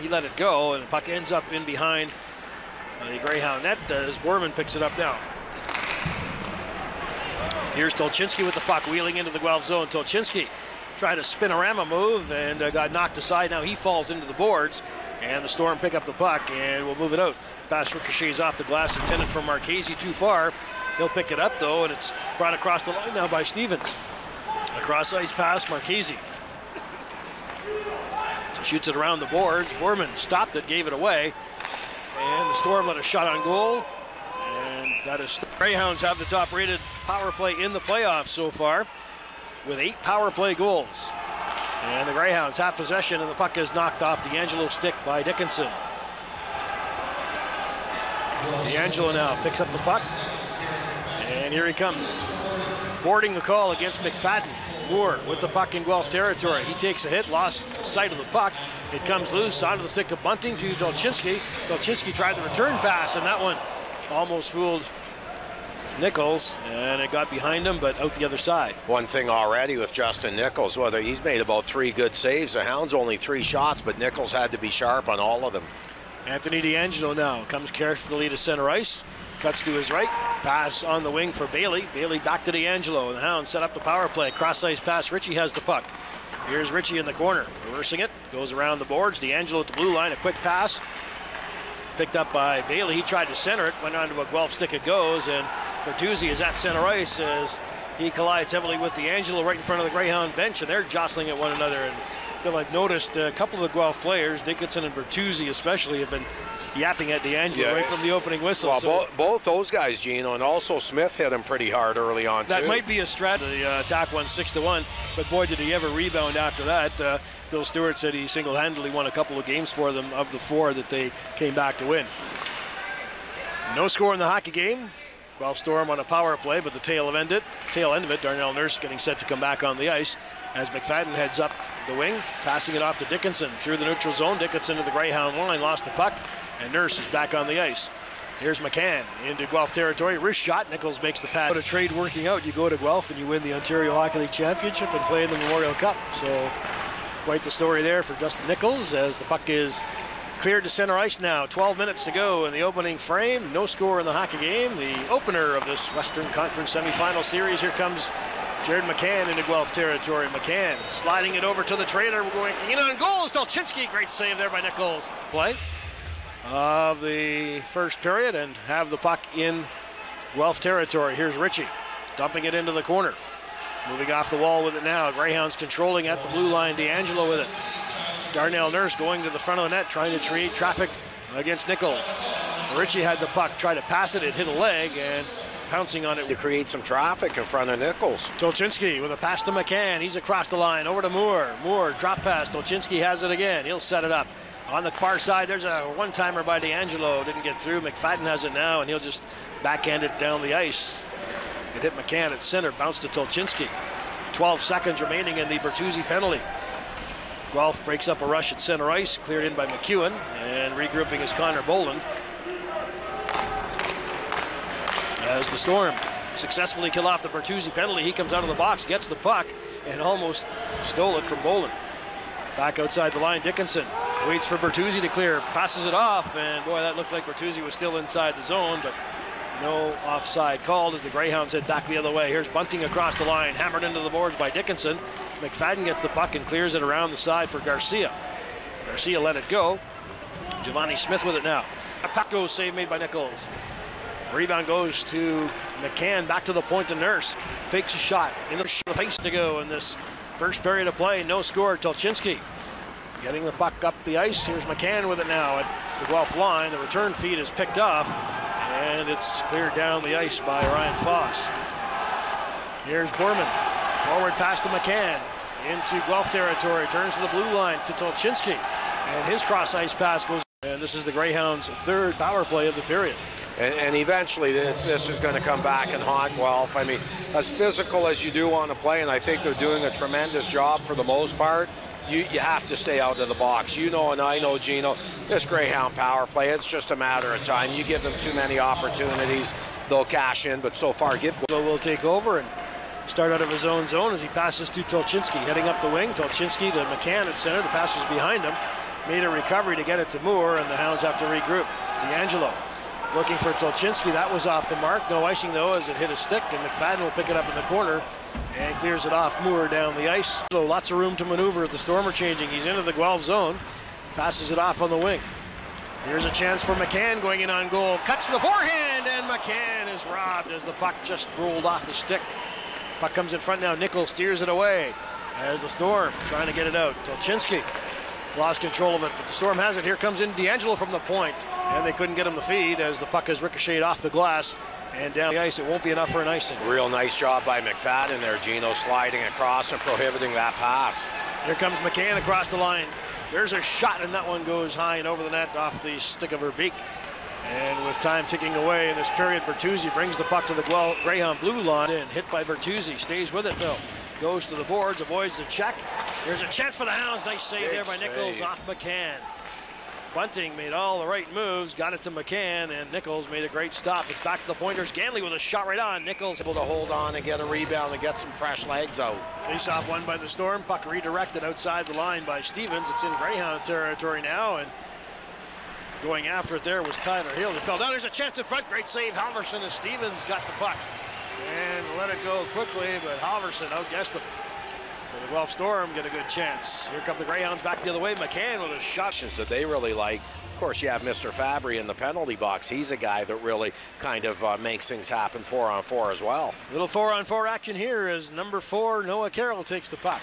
He let it go, and the puck ends up in behind the Greyhound net as Borman picks it up now. Here's Tolchinski with the puck, wheeling into the Guelph zone. Tolchinski tried a spinorama move and got knocked aside. Now he falls into the boards, and the Storm pick up the puck and will move it out. Pass ricochets off the glass, intended for Marchese, too far. He'll pick it up though, and it's brought across the line now by Stevens. A cross-ice pass, Marchese shoots it around the boards. Borman stopped it, gave it away, and the Storm let a shot on goal. And that is Greyhounds have the top-rated power play in the playoffs so far, with 8 power play goals. And the Greyhounds have possession, and the puck is knocked off D'Angelo's stick by Dickinson. D'Angelo now picks up the puck, and here he comes. Boarding the call against McFadden. Moore with the puck in Guelph territory. He takes a hit, lost sight of the puck. It comes loose onto the stick of Bunting to Tolchinski. Tolchinski tried the return pass, and that one almost fooled Nichols, and it got behind him, but out the other side. One thing already with Justin Nichols, whether he's made about 3 good saves. The Hounds only 3 shots, but Nichols had to be sharp on all of them. Anthony D'Angelo now comes carefully to center ice, cuts to his right, pass on the wing for Bailey. Bailey back to D'Angelo, and the Hounds set up the power play. Cross-ice pass, Ritchie has the puck. Here's Ritchie in the corner, reversing it, goes around the boards. D'Angelo at the blue line, a quick pass, picked up by Bailey. He tried to center it, went onto a Guelph stick, it goes, and Bertuzzi is at center ice as he collides heavily with D'Angelo right in front of the Greyhound bench, and they're jostling at one another. And Bill, I've noticed a couple of the Guelph players, Dickinson and Bertuzzi especially, have been yapping at D'Angelo right from the opening whistle. Well, so both those guys, Gino, and also Smith hit him pretty hard early on, that too. might be a strategy. The attack won 6-1, but boy, did he ever rebound after that. Bill Stewart said he single-handedly won a couple of games for them of the 4 that they came back to win. No score in the hockey game. Guelph Storm on a power play, but the tail end of it, Darnell Nurse getting set to come back on the ice as McFadden heads up the wing, passing it off to Dickinson through the neutral zone. Dickinson to the Greyhound line, lost the puck, and Nurse is back on the ice. Here's McCann into Guelph territory, wrist shot. Nichols makes the pass. What a trade working out. You go to Guelph and you win the Ontario Hockey League Championship and play in the Memorial Cup. So quite the story there for Justin Nichols as the puck is cleared to center ice now. 12 minutes to go in the opening frame. No score in the hockey game. The opener of this Western Conference semifinal series. Here comes Jared McCann into Guelph territory. McCann sliding it over to the trailer. We're going in on goal. Tolchinski, great save there by Nichols. Play of the first period and have the puck in Guelph territory. Here's Ritchie dumping it into the corner. Moving off the wall with it now. Greyhounds controlling at the blue line. D'Angelo with it. Darnell Nurse going to the front of the net, trying to create traffic against Nichols. Ritchie had the puck, tried to pass it, it hit a leg, and pouncing on it to create some traffic in front of Nichols. Tolchinski with a pass to McCann. He's across the line, over to Moore. Moore, drop pass. Tolchinski has it again. He'll set it up. On the far side, there's a one-timer by D'Angelo. Didn't get through. McFadden has it now, and he'll just backhand it down the ice. It hit McCann at center, bounced to Tolchinski. 12 seconds remaining in the Bertuzzi penalty. Guelph breaks up a rush at center ice, cleared in by McEwen, and regrouping is Connor Boland. As the Storm successfully kill off the Bertuzzi penalty, he comes out of the box, gets the puck, and almost stole it from Boland. Back outside the line, Dickinson waits for Bertuzzi to clear, passes it off, and boy, that looked like Bertuzzi was still inside the zone, but no offside called as the Greyhounds head back the other way. Here's Bunting across the line, hammered into the boards by Dickinson. McFadden gets the puck and clears it around the side for Garcia. Garcia let it go. Giovanni Smith with it now. A puck goes, save made by Nichols. Rebound goes to McCann, back to the point to Nurse. Fakes a shot, into the face to go in this first period of play. No score, Tolchinski getting the puck up the ice. Here's McCann with it now at the Guelph line. The return feed is picked off, and it's cleared down the ice by Ryan Foss. Here's Borman. Forward pass to McCann. Into Guelph territory. Turns to the blue line to Tolchinski. And his cross-ice pass goes. And this is the Greyhounds' third power play of the period. And eventually this is going to come back and haunt Guelph. I mean, as physical as you do want to play, and I think they're doing a tremendous job for the most part, you have to stay out of the box. You know, and I know, Gino, this Greyhound power play, it's just a matter of time. You give them too many opportunities, they'll cash in, but so far, will take over and start out of his own zone as he passes to Tolchinski. Heading up the wing, Tolchinski to McCann at center. The pass was behind him. made a recovery to get it to Moore, and the Hounds have to regroup. D'Angelo looking for Tolchinsky. That was off the mark. No icing, though, as it hit a stick, and McFadden will pick it up in the corner and clears it off Moore down the ice. So lots of room to maneuver if the Storm are changing. He's into the Guelph zone, passes it off on the wing. Here's a chance for McCann going in on goal. Cuts to the forehand, and McCann is robbed as the puck just rolled off the stick. Puck comes in front now. Nichols steers it away as the Storm trying to get it out. Tolchinsky lost control of it, but the Storm has it. Here comes in D'Angelo from the point, and they couldn't get him to feed as the puck has ricocheted off the glass and down the ice. It won't be enough for an icing. Real nice job by McFadden there. Gino sliding across and prohibiting that pass. Here comes McCann across the line. There's a shot, and that one goes high and over the net off the stick of her beak. And with time ticking away in this period, Bertuzzi brings the puck to the Greyhound blue line, and hit by Bertuzzi. Stays with it though. Goes to the boards, avoids the check. There's a chance for the Hounds. Nice save there by Nichols off McCann. Bunting made all the right moves, got it to McCann, and Nichols made a great stop. It's back to the Pointers. Ganley with a shot right on. Nichols able to hold on and get a rebound and get some fresh legs out. Face-off won by the Storm. Puck redirected outside the line by Stevens. It's in Greyhound territory now, and going after it there was Tyler Hill. He fell down. There's a chance in front. Great save, Halverson, as Stevens got the puck and let it go quickly, but Halverson outguessed him. So the Guelph Storm get a good chance. Here come the Greyhounds back the other way. McCann with a shot that they really like. Of course, you have Mr. Fabry in the penalty box. He's a guy that really kind of makes things happen 4-on-4 as well. Little 4-on-4 action here as number 4, Noah Carroll, takes the puck.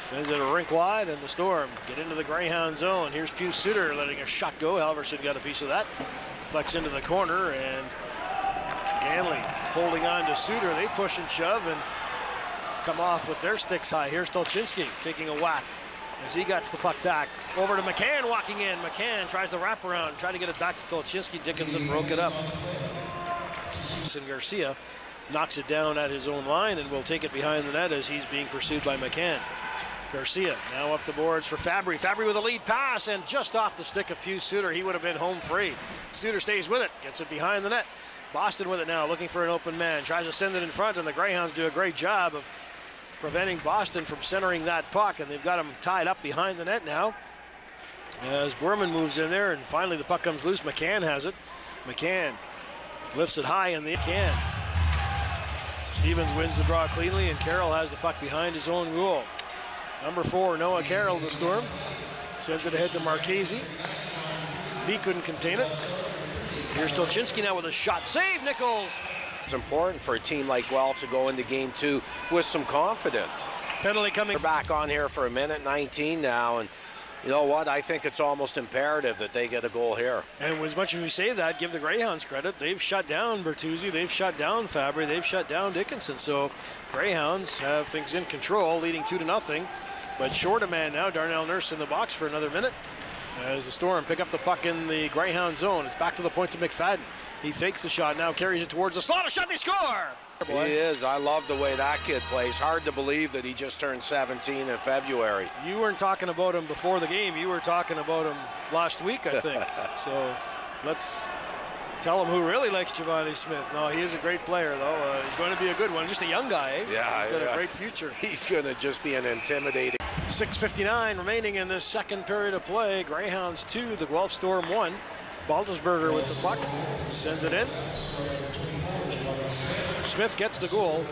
Sends it a rink wide, and the Storm get into the Greyhound zone. Here's Pius Suter letting a shot go. Halverson got a piece of that. Flex into the corner, and Ganley holding on to Suter. They push and shove and come off with their sticks high. Here's Tolchinsky taking a whack as he gets the puck back. Over to McCann walking in. McCann tries to wrap around, try to get it back to Tolchinsky. Dickinson broke it up. And Garcia knocks it down at his own line and will take it behind the net as he's being pursued by McCann. Garcia now up the boards for Fabry. Fabry with a lead pass and just off the stick of Pius Suter. He would have been home free. Suter stays with it, gets it behind the net. Boston with it now, looking for an open man. Tries to send it in front, and the Greyhounds do a great job of preventing Boston from centering that puck, and they've got him tied up behind the net now. As Berman moves in there, and finally the puck comes loose. McCann has it. McCann lifts it high in the can. Stevens wins the draw cleanly, and Carroll has the puck behind his own goal. Number 4, Noah Carroll, the Storm. Sends it ahead to Marchese. He couldn't contain it. Here's Tolchinsky now with a shot. Save, Nichols! It's important for a team like Guelph to go into game 2 with some confidence. Penalty coming. We're back on here for a minute 19 now, and you know what? I think it's almost imperative that they get a goal here. And as much as we say that, give the Greyhounds credit. They've shut down Bertuzzi, they've shut down Fabry, they've shut down Dickinson. So Greyhounds have things in control, leading 2-0. But short a man now. Darnell Nurse in the box for another minute as the Storm pick up the puck in the Greyhound zone. It's back to the point to McFadden. He fakes the shot, now carries it towards the slot. A shot, they score! He is. I love the way that kid plays. Hard to believe that he just turned 17 in February. You weren't talking about him before the game. You were talking about him last week, I think. So let's tell him who really likes Giovanni Smith. No, he is a great player, though. He's going to be a good one. Just a young guy, eh? Yeah. He's got a great future. He's going to just be an intimidating. 6:59 remaining in this second period of play. Greyhounds 2, the Guelph Storm 1. Baltusberger with the puck, sends it in. Smith gets the goal.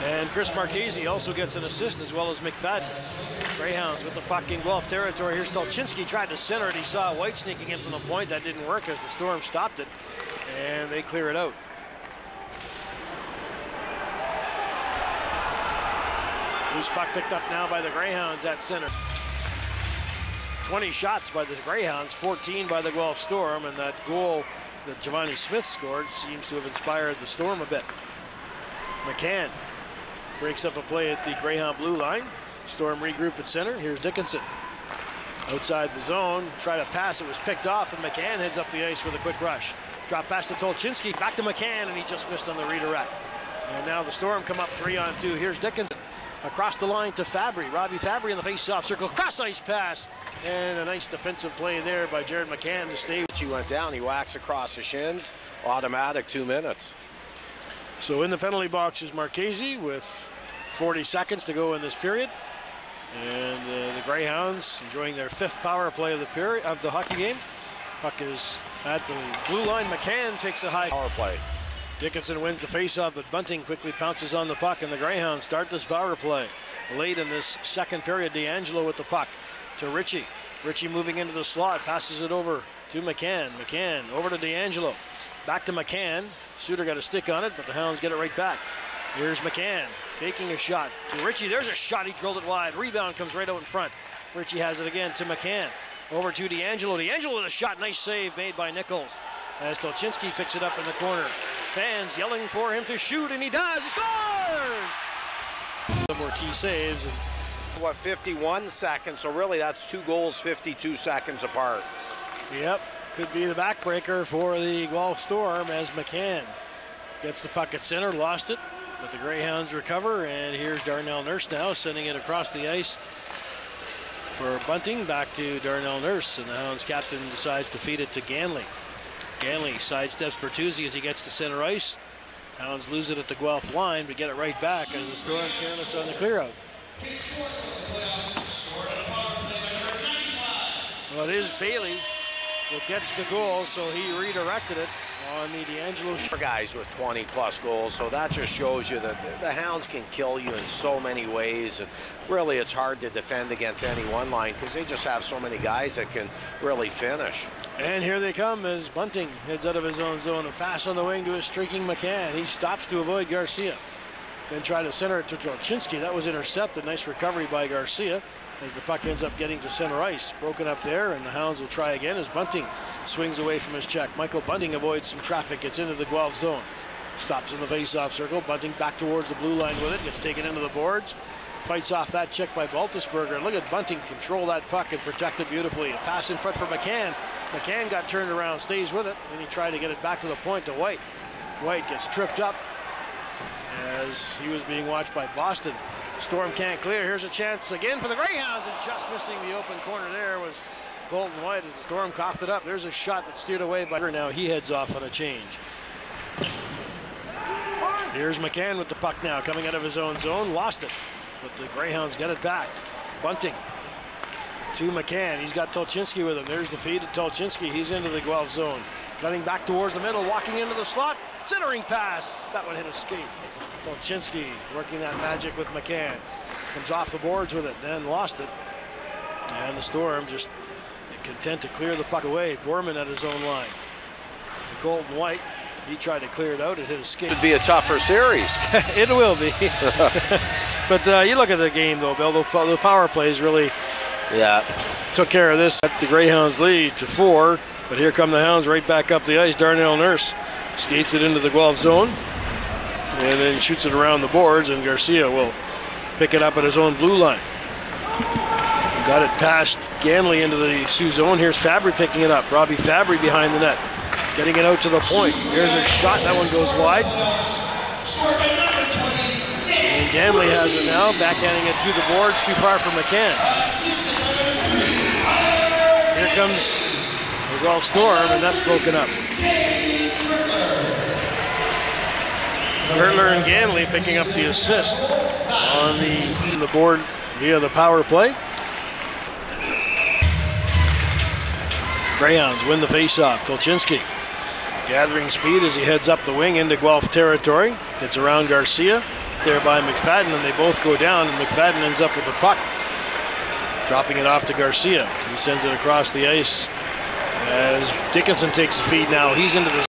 And Chris Marchese also gets an assist, as well as McFadden. Greyhounds with the puck in Guelph territory. Here's Tolchinsky, tried to center it. He saw White sneaking in from the point. That didn't work as the Storm stopped it, and they clear it out. Loose puck picked up now by the Greyhounds at center. 20 shots by the Greyhounds, 14 by the Guelph Storm, and that goal that Giovanni Smith scored seems to have inspired the Storm a bit. McCann breaks up a play at the Greyhound blue line. Storm regroup at center. Here's Dickinson. Outside the zone, try to pass, it was picked off, and McCann heads up the ice with a quick rush. Drop pass to Tolchinsky, back to McCann, and he just missed on the redirect. And now the Storm come up 3-on-2. Here's Dickinson. Across the line to Fabry. Robbie Fabry in the face-off circle. Cross-ice pass. And a nice defensive play there by Jared McCann to stay. He went down. He whacks across the shins. Automatic 2 minutes. So in the penalty box is Marchese with 40 seconds to go in this period. And the Greyhounds enjoying their 5th power play of the period of the hockey game. Puck is at the blue line. McCann takes a high Power play. Dickinson wins the faceoff, but Bunting quickly pounces on the puck, and the Greyhounds start this power play. Late in this second period, D'Angelo with the puck to Ritchie. Ritchie moving into the slot, passes it over to McCann. McCann over to D'Angelo. Back to McCann. Suter got a stick on it, but the Hounds get it right back. Here's McCann faking a shot to Ritchie. There's a shot, he drilled it wide. Rebound comes right out in front. Ritchie has it again to McCann. Over to D'Angelo. D'Angelo with a shot, nice save made by Nichols. As Tolchinsky picks it up in the corner. Fans yelling for him to shoot, and he does. He scores! Some more key saves. What, 51 seconds? So really that's 2 goals 52 seconds apart. Yep, could be the backbreaker for the Guelph Storm as McCann gets the puck at center, lost it, but the Greyhounds recover, and here's Darnell Nurse now sending it across the ice for Bunting. Back to Darnell Nurse, and the Hounds captain decides to feed it to Ganley. Ganley sidesteps Bertuzzi as he gets to center ice. Hounds lose it at the Guelph line, but get it right back as the Storm careless on the clear-out. Well, it is Bailey that gets the goal, so he redirected it on the D'Angelo shot. Guys with 20-plus goals, so that just shows you that the Hounds can kill you in so many ways, and really it's hard to defend against any one line because they just have so many guys that can really finish. And here they come as Bunting heads out of his own zone. A pass on the wing to a streaking McCann. He stops to avoid Garcia. Then try to center it to Tolchinsky. That was intercepted. Nice recovery by Garcia as the puck ends up getting to center ice. Broken up there, and the Hounds will try again as Bunting swings away from his check. Michael Bunting avoids some traffic, gets into the Guelph zone. Stops in the face-off circle. Bunting back towards the blue line with it. Gets taken into the boards. Fights off that check by Baltusberger. Look at Bunting control that puck and protect it beautifully. A pass in front for McCann. McCann got turned around, stays with it, and he tried to get it back to the point to White. White gets tripped up as he was being watched by Boston. Storm can't clear. Here's a chance again for the Greyhounds, and just missing the open corner there was Colton White as the Storm coughed it up. There's a shot that's steered away by her. Now he heads off on a change. Here's McCann with the puck now, coming out of his own zone, lost it, but the Greyhounds get it back. Bunting to McCann. He's got Tolchinsky with him. There's the feed to Tolchinsky. He's into the Guelph zone. Cutting back towards the middle, walking into the slot. Centering pass. That one hit a skate. Tolchinsky working that magic with McCann. Comes off the boards with it, then lost it. And the Storm just content to clear the puck away. Borman at his own line. To Colton White. He tried to clear it out. It hit a skate. It'd be a tougher series. It will be. But you look at the game, though, Bill. The power plays really took care of this. The Greyhounds lead to 4, but here come the Hounds right back up the ice. Darnell Nurse skates it into the Guelph zone and then shoots it around the boards, and Garcia will pick it up at his own blue line. Got it past Ganley into the Sioux zone. Here's Fabry picking it up. Robbie Fabry behind the net, getting it out to the point. Here's a shot. That one goes wide. And Ganley has it now, backhanding it to the boards, too far for McCann. Here comes the Guelph Storm, and that's broken up. Hurtler and Ganley picking up the assist on the board via the power play. Greyhounds win the faceoff. Tolchinsky gathering speed as he heads up the wing into Guelph territory. Gets around Garcia there by McFadden, and they both go down, and McFadden ends up with the puck, dropping it off to Garcia. He sends it across the ice as Dickinson takes the feed now. He's into the